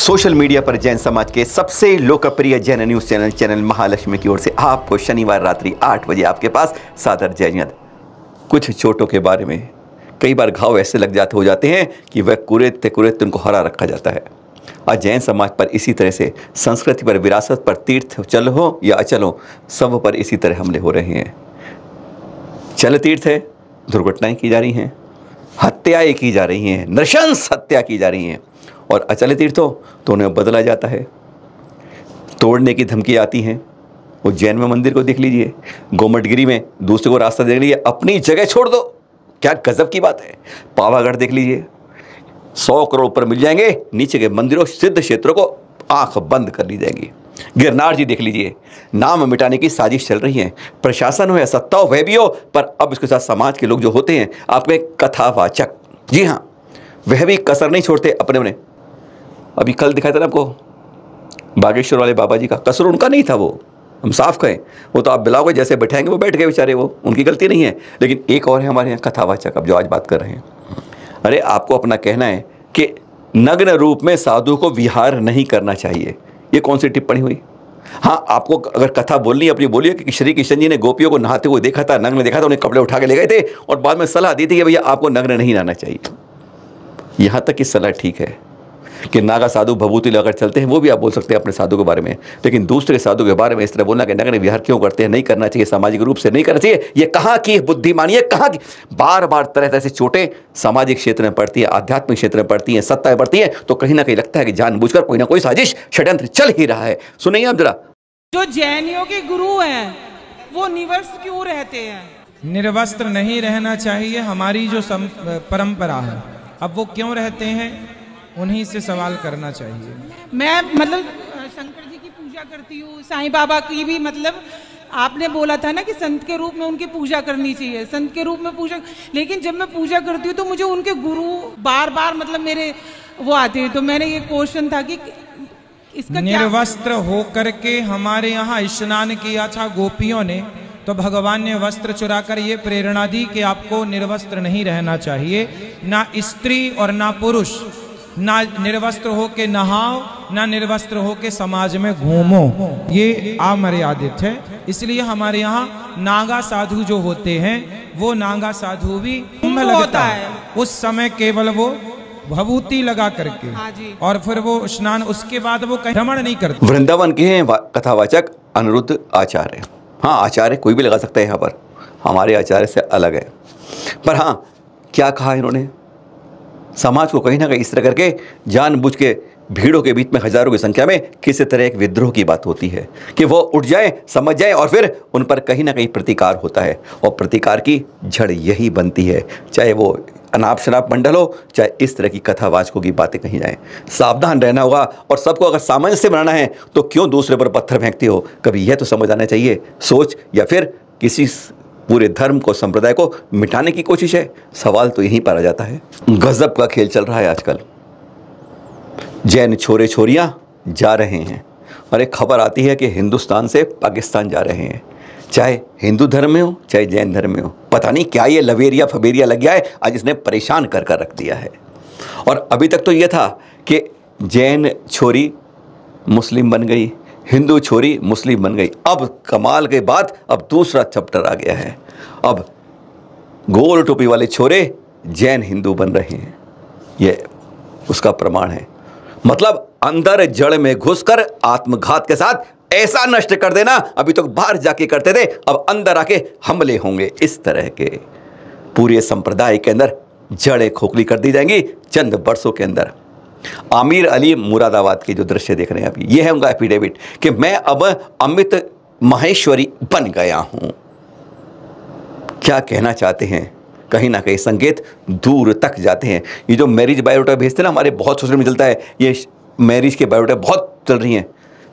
Social media पर जैन समाज के सबसे लोकप्रिय जैन न्यूज़ चैनल महालक्ष्मी की ओर से आपको शनिवार रात्रि 8 बजे आपके पास सादर जय हिंद। कुछ चोटों के बारे में, कई बार घाव ऐसे लग जाते हो जाते हैं कि वह कुरेदते उनको हरा रखा जाता है। आज जैन समाज पर इसी तरह से संस्कृति पर, विरासत पर, तीर्थ चल हो या अचल हो, सब पर इसी तरह हमले हो रहे हैं। चल तीर्थ है, दुर्घटनाएं की जा रही हैं, हत्याएं की जा रही हैं, नृशंस हत्या की जा रही हैं, और अचल तीर्थ हो तो उन्हें बदला जाता है, तोड़ने की धमकी आती हैं। उज्जैन में मंदिर को देख लीजिए, गोमटगिरी में दूसरे को रास्ता देख लीजिए, अपनी जगह छोड़ दो, क्या गजब की बात है। पावागढ़ देख लीजिए, 100 करोड़ ऊपर मिल जाएंगे, नीचे के मंदिरों, सिद्ध क्षेत्रों को आंख बंद कर ली जाएगी। गिरनार जी देख लीजिए, नाम मिटाने की साजिश चल रही है। प्रशासन हो या सत्ता हो, वह भी हो, पर अब इसके साथ समाज के लोग जो होते हैं, आपके कथावाचक, जी हाँ, वह भी कसर नहीं छोड़ते अपने। अभी कल दिखाया था ना आपको बागेश्वर वाले बाबा जी का, कसर उनका नहीं था, वो हम साफ कहें, वो तो आप बिलाओगे जैसे बैठाएंगे वो बैठ गए बेचारे, वो उनकी गलती नहीं है। लेकिन एक और है हमारे यहाँ कथावाचक, अब जो आज बात कर रहे हैं। अरे आपको अपना कहना है कि नग्न रूप में साधु को विहार नहीं करना चाहिए, ये कौन सी टिप्पणी हुई? हाँ, आपको अगर कथा बोलनी है अपनी बोलिए कि श्री कृष्ण जी ने गोपियों को नहाते हुए देखा था, नग्न देखा था, उन्हें कपड़े उठा के ले गए थे और बाद में सलाह दी थी कि भैया आपको नग्न नहीं नहाना चाहिए। यहाँ तक की सलाह ठीक है कि नागा साधु भभूति लगाकर चलते हैं, वो भी आप बोल सकते हैं अपने साधु के बारे में, लेकिन दूसरे साधु के बारे में इस तरह बोलना कि नग्न विहार क्यों करते हैं, नहीं करना चाहिए, सामाजिक रूप से नहीं करना चाहिए, ये कहाँ की बुद्धिमानी है, कहाँ की? बार बार तरह तरह से चोटें सामाजिक क्षेत्र में पड़ती है, आध्यात्मिक क्षेत्र में पड़ती है, सत्ता में पड़ती है, तो कहीं ना कहीं लगता है कि जानबूझकर कोई ना कोई साजिश, षड्यंत्र चल ही रहा है। सुनिए आप जरा, जो जैनियों के गुरु हैं वो निवस्त्र क्यों रहते हैं? निर्वस्त्र नहीं रहना चाहिए, हमारी जो परंपरा है। अब वो क्यों रहते हैं, उन्हीं से सवाल करना चाहिए। मैं मतलब शंकर जी की पूजा करती हूँ, साईं बाबा की भी, मतलब आपने बोला था ना कि संत के रूप में उनकी पूजा करनी चाहिए, संत के रूप में पूजा, लेकिन जब मैं पूजा करती हूँ तो मुझे उनके गुरु बार बार मतलब मेरे वो आते हैं, तो मैंने ये क्वेश्चन था कि इसका निर्वस्त्र होकर के हमारे यहाँ स्नान किया था गोपियों ने, तो भगवान ने वस्त्र चुराकर ये प्रेरणा दी कि आपको निर्वस्त्र नहीं रहना चाहिए, ना स्त्री और ना पुरुष, ना निर्वस्त्र होके नहाओ, ना निर्वस्त्र होके समाज में घूमो, ये अमर्यादित है। इसलिए हमारे यहाँ नागा साधु जो होते हैं, वो नागा साधु भी कुंभ लगता है उस समय, केवल वो भभूति लगा करके, और फिर वो स्नान, उसके बाद वो कहीं भ्रमण नहीं करते। वृंदावन के हैं कथावाचक अनिरुद्ध आचार्य। हाँ, आचार्य कोई भी लगा सकता है यहाँ पर, हमारे आचार्य से अलग है। पर हाँ, क्या कहा इन्होंने, समाज को कहीं ना कहीं इस तरह करके जानबूझ के भीड़ों के बीच में, हजारों की संख्या में किसी तरह एक विद्रोह की बात होती है कि वो उठ जाए, समझ जाए, और फिर उन पर कहीं ना कहीं प्रतिकार होता है, और प्रतिकार की जड़ यही बनती है, चाहे वो अनाप शनाप मंडल हो, चाहे इस तरह की कथावाचकों की बातें कहीं जाएं। सावधान रहना होगा, और सबको अगर सामंजस्य बनाना है तो क्यों दूसरे पर पत्थर फेंकते हो, कभी यह तो समझ आना चाहिए, सोच, या फिर किसी पूरे धर्म को, संप्रदाय को मिटाने की कोशिश है? सवाल तो यहीं पर आ जाता है। गजब का खेल चल रहा है आजकल, जैन छोरे छोरियां जा रहे हैं, और एक खबर आती है कि हिंदुस्तान से पाकिस्तान जा रहे हैं, चाहे हिंदू धर्म में हो चाहे जैन धर्म में हो। पता नहीं क्या ये लवेरिया फबेरिया लग गया है, आज इसने परेशान कर कर रख दिया है। और अभी तक तो ये था कि जैन छोरी मुस्लिम बन गई, हिंदू छोरी मुस्लिम बन गई। अब कमाल के बाद अब दूसरा चैप्टर आ गया है, अब गोल टोपी वाले छोरे जैन हिंदू बन रहे हैं, ये उसका प्रमाण है। मतलब अंदर जड़ में घुसकर आत्मघात के साथ ऐसा नष्ट कर देना, अभी तक बाहर जाके करते थे, अब अंदर आके हमले होंगे। इस तरह के पूरे संप्रदाय के अंदर जड़ें खोखली कर दी जाएंगी चंद वर्षों के अंदर। आमिर अली मुरादाबाद के जो दृश्य देख रहे हैं अभी, ये है उनका एफिडेविट कि मैं अब अमित माहेश्वरी बन गया हूं। क्या कहना चाहते हैं? कहीं ना कहीं संकेत दूर तक जाते हैं। ये जो मैरिज बायोडाटा भेजते हैं ना, हमारे बहुत सोशल में चलता है, ये मैरिज के बायोडाटा बहुत चल रही हैं,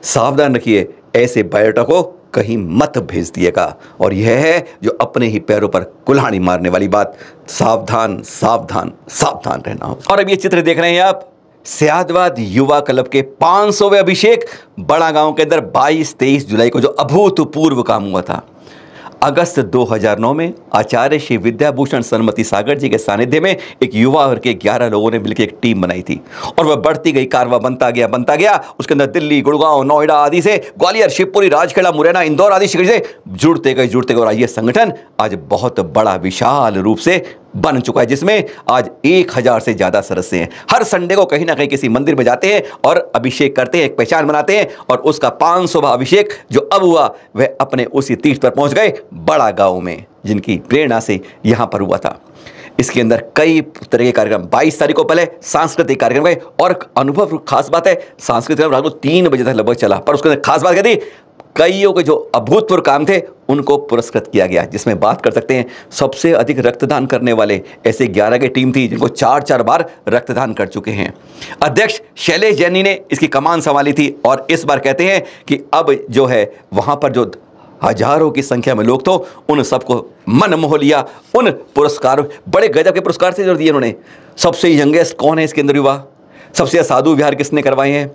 सावधान रखिए, ऐसे बायोडाटा को कहीं मत भेज दिएगा। और यह है जो अपने ही पैरों पर कुल्हाड़ी मारने वाली बात, सावधान सावधान सावधान रहना हो। और अब ये चित्र देख रहे हैं आप, सयादवाद युवा क्लब के 500वें अभिषेक बड़ा गांव के अंदर 22-23 जुलाई को जो अभूतपूर्व काम हुआ था। अगस्त 2009 में आचार्य श्री विद्याभूषण सन्मति सागर जी के सानिध्य में एक युवा वर्ग के 11 लोगों ने मिलकर एक टीम बनाई थी और वह बढ़ती गई, कारवां बनता गया। उसके अंदर दिल्ली, गुड़गांव, नोएडा आदि से, ग्वालियर, शिवपुरी, राजखेड़ा, मुरैना, इंदौर आदि शहर से जुड़ते गए और ये संगठन आज बहुत बड़ा विशाल रूप से बन चुका है, जिसमें आज 1000 से ज्यादा सदस्य हैं। हर संडे को कहीं ना कहीं किसी मंदिर में जाते हैं और अभिषेक करते हैं, एक पहचान बनाते हैं और उसका 500वां अभिषेक जो अब हुआ वह अपने उसी तीर्थ पर पहुंच गए, बड़ा गांव में, जिनकी प्रेरणा से यहां पर हुआ था। इसके अंदर कई तरह के कार्यक्रम, 22 तारीख को पहले सांस्कृतिक कार्यक्रम गए और अनुभव खास बात है, सांस्कृतिक कार्यक्रम रात को 3 बजे तक लगभग चला, पर उसके अंदर खास बात क्या थी, कईयों के जो अभूतपूर्व काम थे उनको पुरस्कृत किया गया, जिसमें बात कर सकते हैं सबसे अधिक रक्तदान करने वाले ऐसे 11 की टीम थी जिनको 4 बार रक्तदान कर चुके हैं। अध्यक्ष शैलेश जैनी ने इसकी कमान संभाली थी और इस बार कहते हैं कि अब जो है वहां पर जो हजारों की संख्या में लोग तो उन सबको मन मोह लिया। उन पुरस्कारों, बड़े गजब के पुरस्कार से जो दिए उन्होंने। सबसे यंगेस्ट कौन है इसके अंदर युवा, सबसे साधु विहार किसने करवाए हैं,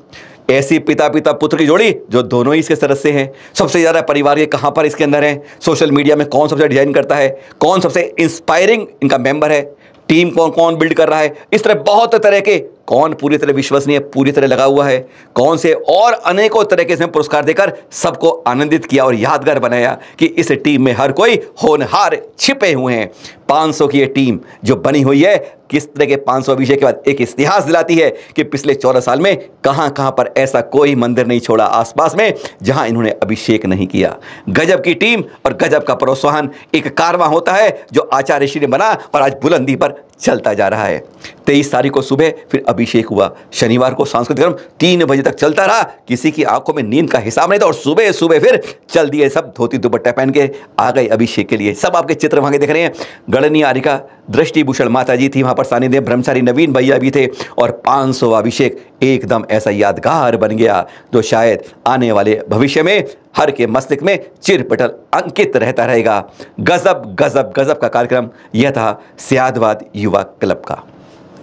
ऐसी पिता पुत्र की जोड़ी जो दोनों ही इसके सदस्य हैं। सबसे ज़्यादा परिवार के कहाँ पर इसके अंदर हैं, सोशल मीडिया में कौन सबसे डिजाइन करता है, कौन सबसे इंस्पायरिंग इनका मेंबर है, टीम कौन बिल्ड कर रहा है, इस तरह बहुत तरह के, कौन पूरी तरह विश्वसनीय, पूरी तरह लगा हुआ है, कौन से, और अनेकों तरह के पुरस्कार देकर सबको आनंदित किया और यादगार बनाया कि इस टीम में हर कोई होनहार छिपे हुए हैं। 500 की ये टीम जो बनी हुई है, किस तरह के 500 अभिषेक के बाद एक इतिहास दिलाती है कि पिछले 14 साल में कहां पर ऐसा कोई मंदिर नहीं छोड़ा आसपास में जहां इन्होंने अभिषेक नहीं किया। गजब की टीम और गजब का प्रोत्साहन, एक कारवां होता है जो आचार्य श्री ने बना और आज बुलंदी पर चलता जा रहा है। 23 तारीख को सुबह फिर अभिषेक हुआ, शनिवार को सांस्कृतिक कार्यक्रम 3 बजे तक चलता रहा, किसी की आंखों में नींद का हिसाब नहीं था और सुबह फिर चल दिए सब, धोती दुपट्टा पहन के आ गए अभिषेक के लिए। सब आपके चित्र वहां देख रहे हैं। गणनीय आरिका दृष्टिभूषण माता जी थी वहां पर, सानिध्य ब्रह्मचारी नवीन भैया भी थे और 500 अभिषेक एकदम ऐसा यादगार बन गया जो शायद आने वाले भविष्य में हर के मस्तिष्क में चिरपटल अंकित रहता रहेगा। गजब गजब गजब का कार्यक्रम यह था सियादवाद युवा क्लब का।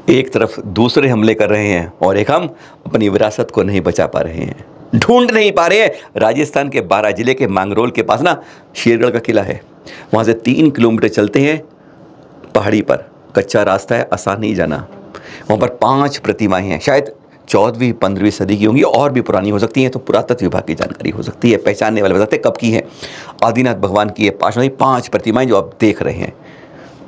एक तरफ दूसरे हमले कर रहे हैं और एक हम अपनी विरासत को नहीं बचा पा रहे हैं, ढूंढ नहीं पा रहे हैं। राजस्थान के 12 जिले के मांगरोल के पास ना शेरगढ़ का किला है, वहाँ से 3 किलोमीटर चलते हैं, पहाड़ी पर कच्चा रास्ता है, आसान नहीं जाना। वहाँ पर 5 प्रतिमाएं हैं, शायद 14वीं 15वीं सदी की होंगी और भी पुरानी हो सकती हैं, तो पुरातत्व विभाग की जानकारी हो सकती है, पहचानने वाले बताते कब की है। आदिनाथ भगवान की ये 5 प्रतिमाएं जो आप देख रहे हैं,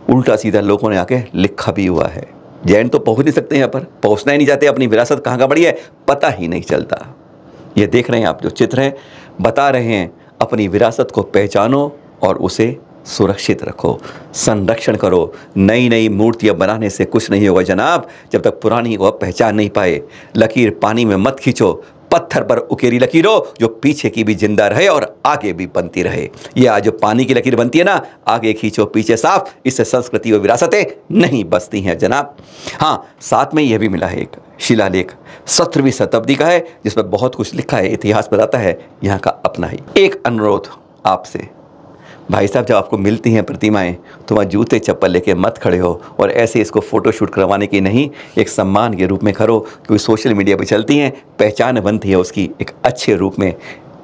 उल्टा सीधा लोगों ने आके लिखा भी हुआ है। जैन तो पहुंच नहीं सकते यहाँ पर, पहुंचना ही नहीं चाहते, अपनी विरासत कहाँ बड़ी है पता ही नहीं चलता। ये देख रहे हैं आप जो चित्र है, बता रहे हैं अपनी विरासत को पहचानो और उसे सुरक्षित रखो, संरक्षण करो। नई नई मूर्तियां बनाने से कुछ नहीं होगा जनाब, जब तक पुरानी को आप पहचान नहीं पाए। लकीर पानी में मत खींचो, पत्थर पर उकेरी लकीरों जो पीछे की भी जिंदा रहे और आगे भी बनती रहे। ये आज जो पानी की लकीर बनती है ना, आगे खींचो पीछे साफ, इससे संस्कृति और विरासतें नहीं बसती हैं जनाब। हाँ, साथ में यह भी मिला है एक शिलालेख 17वीं शताब्दी का है, जिसमें बहुत कुछ लिखा है, इतिहास बताता है यहाँ का अपना ही। एक अनुरोध आपसे भाई साहब, जब आपको मिलती हैं प्रतिमाएं तो वहाँ जूते चप्पल लेके मत खड़े हो और ऐसे इसको फ़ोटोशूट करवाने की नहीं, एक सम्मान के रूप में करो, क्योंकि सोशल मीडिया पे चलती हैं, पहचान बनती है उसकी एक अच्छे रूप में।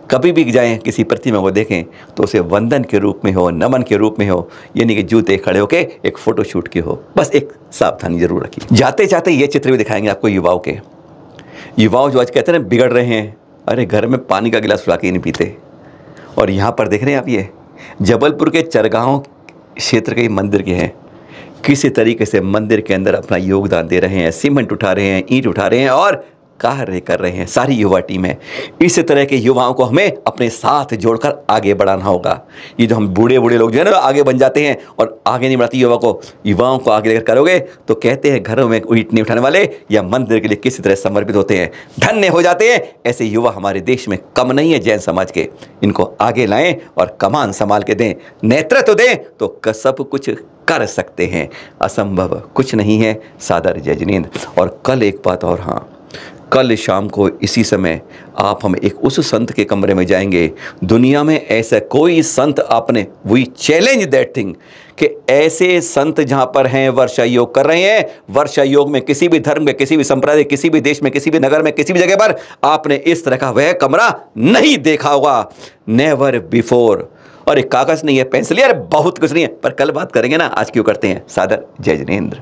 कभी भी जाएं किसी प्रतिमा को देखें तो उसे वंदन के रूप में हो, नमन के रूप में हो, यानी कि जूते खड़े होके एक फ़ोटोशूट की हो। बस एक सावधानी जरूर रखिए। जाते जाते ये चित्र भी दिखाएंगे आपको युवाओं के, युवाओं जो आज कहते हैं ना बिगड़ रहे हैं, अरे घर में पानी का गिलास उठा के नहीं पीते। और यहाँ पर देख रहे हैं आप, ये जबलपुर के चरगांव क्षेत्र के मंदिर के हैं, किसी तरीके से मंदिर के अंदर अपना योगदान दे रहे हैं, सीमेंट उठा रहे हैं, ईंट उठा रहे हैं और कार्य कर रहे हैं। सारी युवा टीम है। इस तरह के युवाओं को हमें अपने साथ जोड़कर आगे बढ़ाना होगा। ये जो हम बूढ़े लोग जो है ना आगे बन जाते हैं और आगे नहीं बढ़ाती युवाओं को आगे लेकर करोगे तो कहते हैं घरों में ईंट नहीं उठाने वाले या मंदिर के लिए किसी तरह समर्पित होते हैं, धन्य हो जाते हैं। ऐसे युवा हमारे देश में कम नहीं है जैन समाज के। इनको आगे लाएं और कमान संभाल के दें, नेतृत्व दें तो सब कुछ कर सकते हैं, असंभव कुछ नहीं है। सादर जय जिनेंद्र। और कल एक बात और, हाँ, कल शाम को इसी समय हम एक उस संत के कमरे में जाएंगे, दुनिया में ऐसा कोई संत आपने, वी चैलेंज दैट थिंग, कि ऐसे संत जहाँ पर हैं वर्षा योग कर रहे हैं। वर्षा योग में किसी भी धर्म में, किसी भी संप्रदाय, किसी भी देश में, किसी भी नगर में, किसी भी जगह पर आपने इस तरह का वह कमरा नहीं देखा होगा, नेवर बिफोर। और एक कागज़ नहीं है, पेंसिल, यार बहुत कुछ नहीं है, पर कल बात करेंगे ना, आज क्यों करते हैं। सादर जय जिनेंद्र।